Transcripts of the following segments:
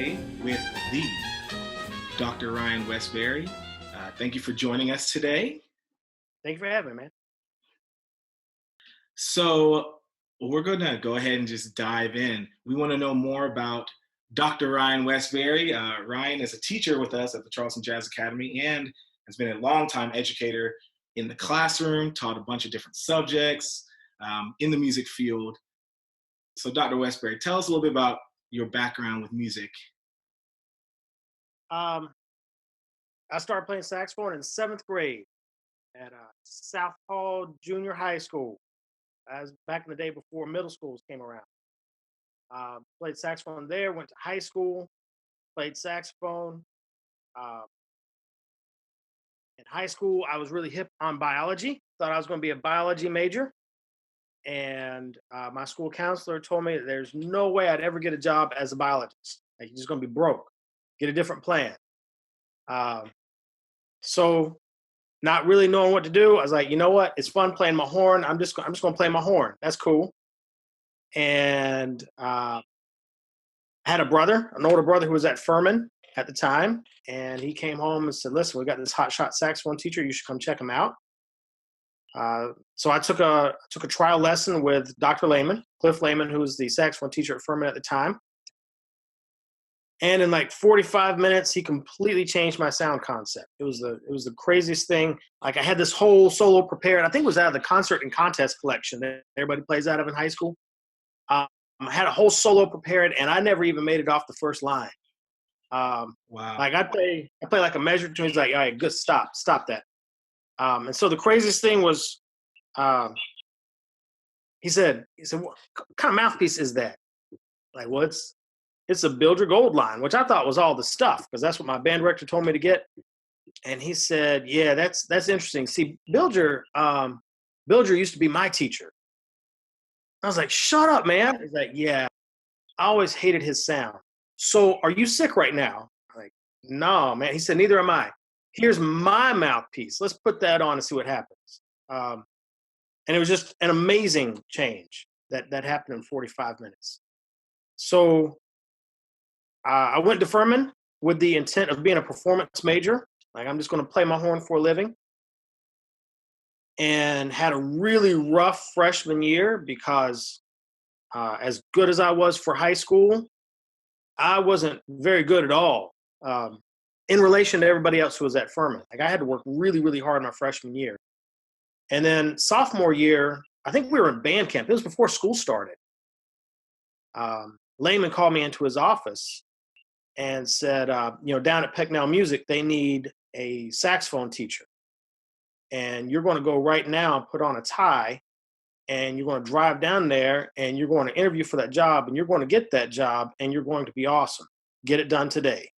today with the Dr. Ryan Westberry. Thank you for joining us today. Thank you for having me, man. So, we're going to go ahead and just dive in. We want to know more about Dr. Ryan Westberry. Ryan is a teacher with us at the Charleston Jazz Academy and has been a longtime educator in the classroom, taught a bunch of different subjects in the music field. So, Dr. Westberry, tell us a little bit about your background with music. Um, I started playing saxophone in seventh grade at South Hall Junior High School. As back in the day before middle schools came around. Played saxophone there. Went to high school. Played saxophone. Uh, in high school, I was really hip on biology. Thought I was going to be a biology major. And my school counselor told me that there's no way I'd ever get a job as a biologist. Like, you're just going to be broke. Get a different plan. So not really knowing what to do, I was like, you know what? It's fun playing my horn. I'm just going to play my horn. That's cool. And I had an older brother who was at Furman at the time, and he came home and said, "Listen, we got this hotshot saxophone teacher. You should come check him out." So I took a trial lesson with Dr. Lehman, Cliff Lehman, who was the saxophone teacher at Furman at the time. And in like 45 minutes, he completely changed my sound concept. It was the craziest thing. Like, I had this whole solo prepared. I think it was out of the concert and contest collection that everybody plays out of in high school. I had a whole solo prepared, and I never even made it off the first line. Wow. Like, I play like a measured tune. He's like, "All right, good, stop that." And so the craziest thing was, he said, "What kind of mouthpiece is that?" Like, well, it's a Build Your Gold line, which I thought was all the stuff because that's what my band director told me to get. And he said, "Yeah, that's interesting. See, Builder used to be my teacher." I was like, "Shut up, man." He's like, "Yeah, I always hated his sound. So are you sick right now?" I'm like, "No, man." He said, "Neither am I. Here's my mouthpiece. Let's put that on and see what happens." And it was just an amazing change that happened in 45 minutes. So I went to Furman with the intent of being a performance major. Like, I'm just going to play my horn for a living. And had a really rough freshman year because as good as I was for high school, I wasn't very good at all in relation to everybody else who was at Furman. Like, I had to work really, really hard my freshman year. And then sophomore year, I think we were in band camp. It was before school started. Lehman called me into his office and said, down at Pecknell Music, they need a saxophone teacher. And you're going to go right now and put on a tie, and you're going to drive down there, and you're going to interview for that job, and you're going to get that job, and you're going to be awesome. Get it done today.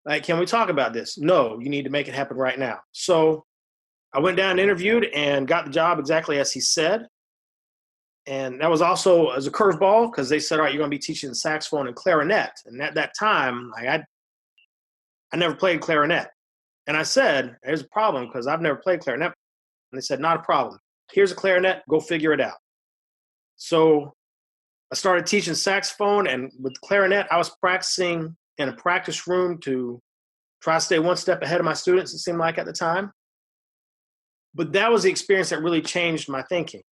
Like, can we talk about this? No, you need to make it happen right now. So I went down and interviewed and got the job exactly as he said. And that was also as a curveball because they said, "All right, you're going to be teaching saxophone and clarinet." And at that time, like, I never played clarinet. And I said, "There's a problem because I've never played clarinet." And they said, "Not a problem. Here's a clarinet. Go figure it out." So I started teaching saxophone, and with clarinet, I was practicing in a practice room to try to stay one step ahead of my students, it seemed like at the time. But that was the experience that really changed my thinking.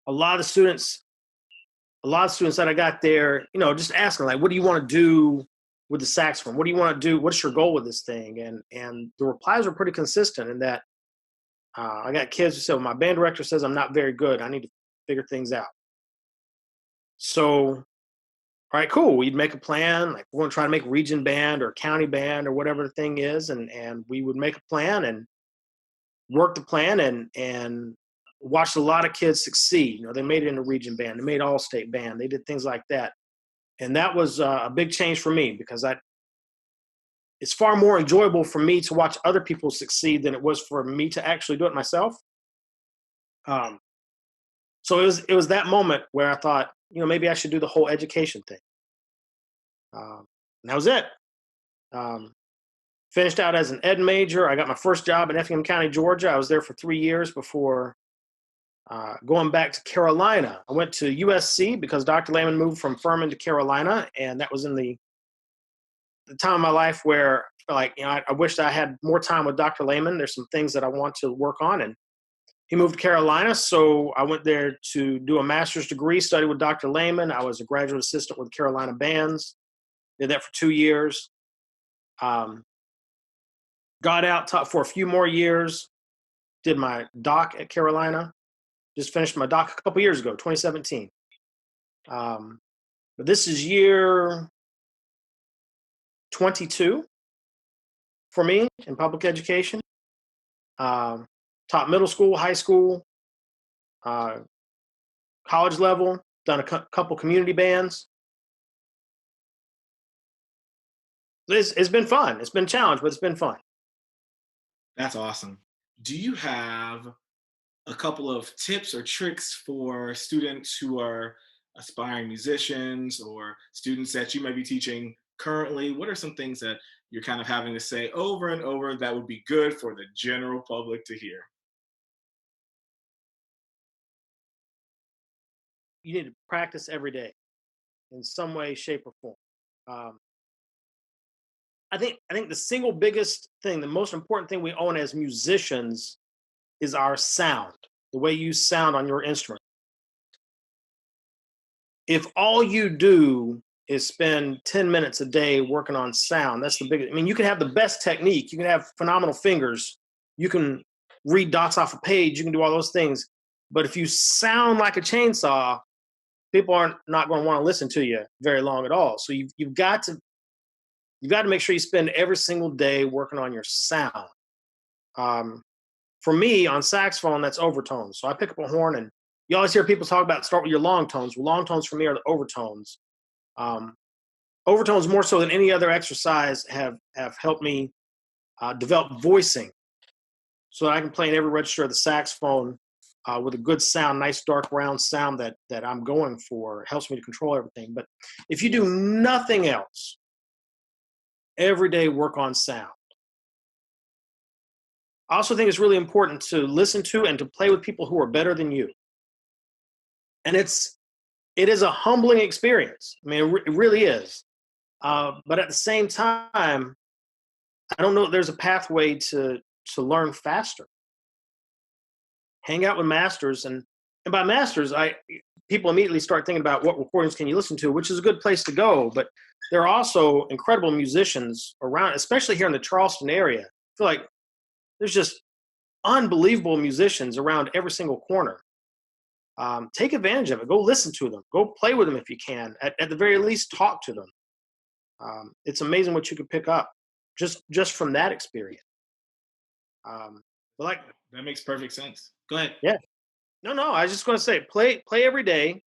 A lot of students that I got there, just asking, like, "What do you want to do with the saxophone? What do you want to do? What's your goal with this thing?" And the replies were pretty consistent in that I got kids who said, "Well, my band director says I'm not very good. I need to figure things out." So, all right, cool. We'd make a plan. Like, we're going to try to make region band or county band or whatever the thing is. And we would make a plan and work the plan and watched a lot of kids succeed. They made it into region band. They made all-state band. They did things like that. And that was a big change for me because it's far more enjoyable for me to watch other people succeed than it was for me to actually do it myself. So it was that moment where I thought, maybe I should do the whole education thing. And that was it. Finished out as an ed major. I got my first job in Effingham County, Georgia. I was there for 3 years before Going back to Carolina, I went to USC because Dr. Lehman moved from Furman to Carolina, and that was in the time of my life where, like, I wished I had more time with Dr. Lehman. There's some things that I want to work on, and he moved to Carolina, so I went there to do a master's degree, study with Dr. Lehman. I was a graduate assistant with Carolina Bands, did that for 2 years. Got out, taught for a few more years, did my doc at Carolina. Just finished my doc a couple years ago, 2017. But this is year 22 for me in public education. Taught middle school, high school, college level, done a couple community bands. It's been fun. It's been a challenge, but it's been fun. That's awesome. Do you have a couple of tips or tricks for students who are aspiring musicians or students that you may be teaching currently? What are some things that you're kind of having to say over and over that would be good for the general public to hear? You need to practice every day in some way, shape, or form. Um, I think the single biggest thing, the most important thing we own as musicians is our sound, the way you sound on your instrument. If all you do is spend 10 minutes a day working on sound, that's the biggest. I mean, you can have the best technique, you can have phenomenal fingers, you can read dots off a page, you can do all those things. But if you sound like a chainsaw, people aren't not going to want to listen to you very long at all. So you've got to make sure you spend every single day working on your sound. For me, on saxophone, that's overtones. So I pick up a horn, and you always hear people talk about start with your long tones. Well, long tones for me are the overtones. Overtones more so than any other exercise have helped me develop voicing, so that I can play in every register of the saxophone with a good sound, nice dark round sound that I'm going for. It helps me to control everything. But if you do nothing else, every day work on sound. I also think it's really important to listen to and to play with people who are better than you. And it is a humbling experience. I mean, it really is. But at the same time, I don't know if there's a pathway to learn faster. Hang out with masters, and by masters, people immediately start thinking about what recordings can you listen to, which is a good place to go. But there are also incredible musicians around, especially here in the Charleston area. I feel like there's just unbelievable musicians around every single corner. Take advantage of it. Go listen to them. Go play with them if you can. At the very least, talk to them. It's amazing what you could pick up just from that experience. But that makes perfect sense. Go ahead. Yeah. No. I was just going to say, play every day,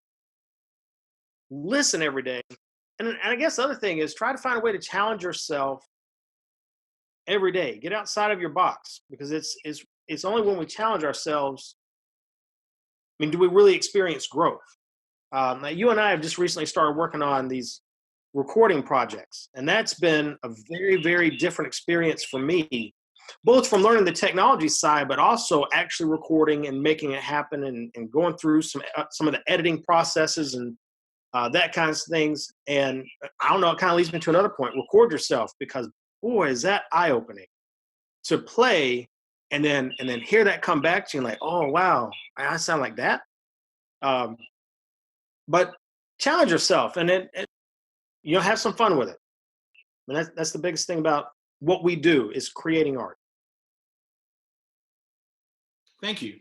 listen every day, and I guess the other thing is try to find a way to challenge yourself every day. Get outside of your box, because it's only when we challenge ourselves. I mean, do we really experience growth? Now, you and I have just recently started working on these recording projects, and that's been a very, very different experience for me, both from learning the technology side, but also actually recording and making it happen, and going through some of the editing processes and that kind of things. And I don't know, it kind of leads me to another point. Record yourself, because boy, is that eye-opening to play and then hear that come back to you, like, oh wow, I sound like that. But challenge yourself, and then have some fun with it. I mean, that's the biggest thing about what we do, is creating art. Thank you.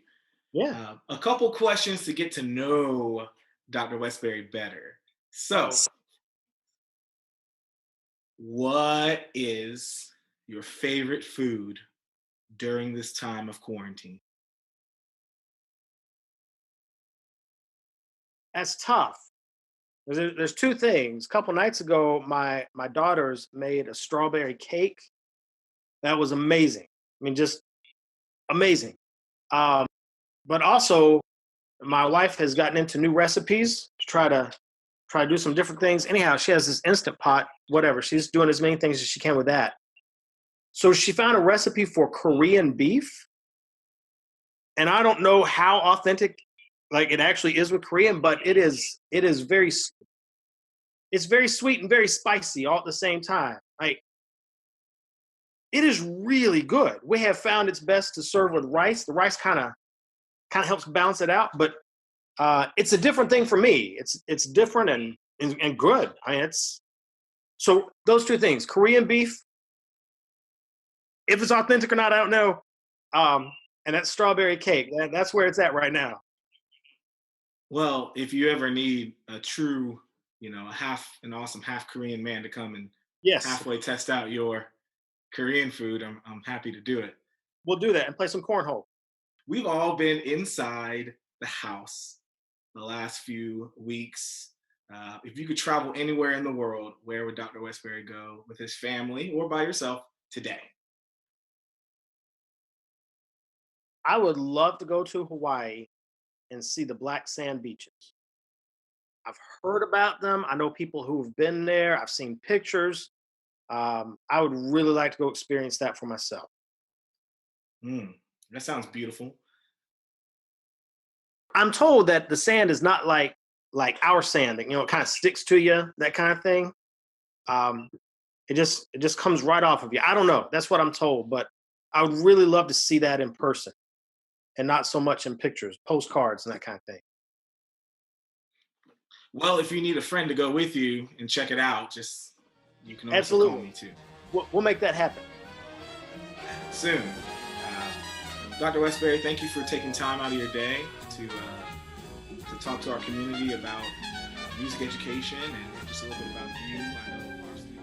Yeah. A couple questions to get to know Dr. Westberry better. So, what is your favorite food during this time of quarantine? That's tough. There's two things. A couple nights ago, my daughters made a strawberry cake. That was amazing. I mean, just amazing. But also, my wife has gotten into new recipes to try to do some different things. Anyhow, she has this Instant Pot, whatever. She's doing as many things as she can with that. So she found a recipe for Korean beef. And I don't know how authentic like it actually is with Korean, but it is very it's very sweet and very spicy all at the same time. Like it is really good. We have found it's best to serve with rice. The rice kind of helps balance it out, but it's a different thing for me. It's different and good. I mean, it's so those two things: Korean beef. If it's authentic or not, I don't know. And that strawberry cake. That's where it's at right now. Well, if you ever need a true, an awesome half Korean man to come and Yes, halfway test out your Korean food, I'm happy to do it. we'll do that and play some cornhole. We've all been inside the house the last few weeks. If you could travel anywhere in the world, where would Dr. Westbury go with his family or by yourself today? I would love to go to Hawaii and see the black sand beaches. I've heard about them. I know people who've been there. I've seen pictures. I would really like to go experience that for myself. Mm, that sounds beautiful. I'm told that the sand is not like our sand, that it kind of sticks to you, that kind of thing. Um, it just comes right off of you. I don't know. That's what I'm told, but I would really love to see that in person and not so much in pictures, postcards, and that kind of thing. Well, if you need a friend to go with you and check it out, just you can also call Absolutely, me too. we'll make that happen. Soon. Dr. Westbury, thank you for taking time out of your day to talk to our community about music education and just a little bit about you. I know our students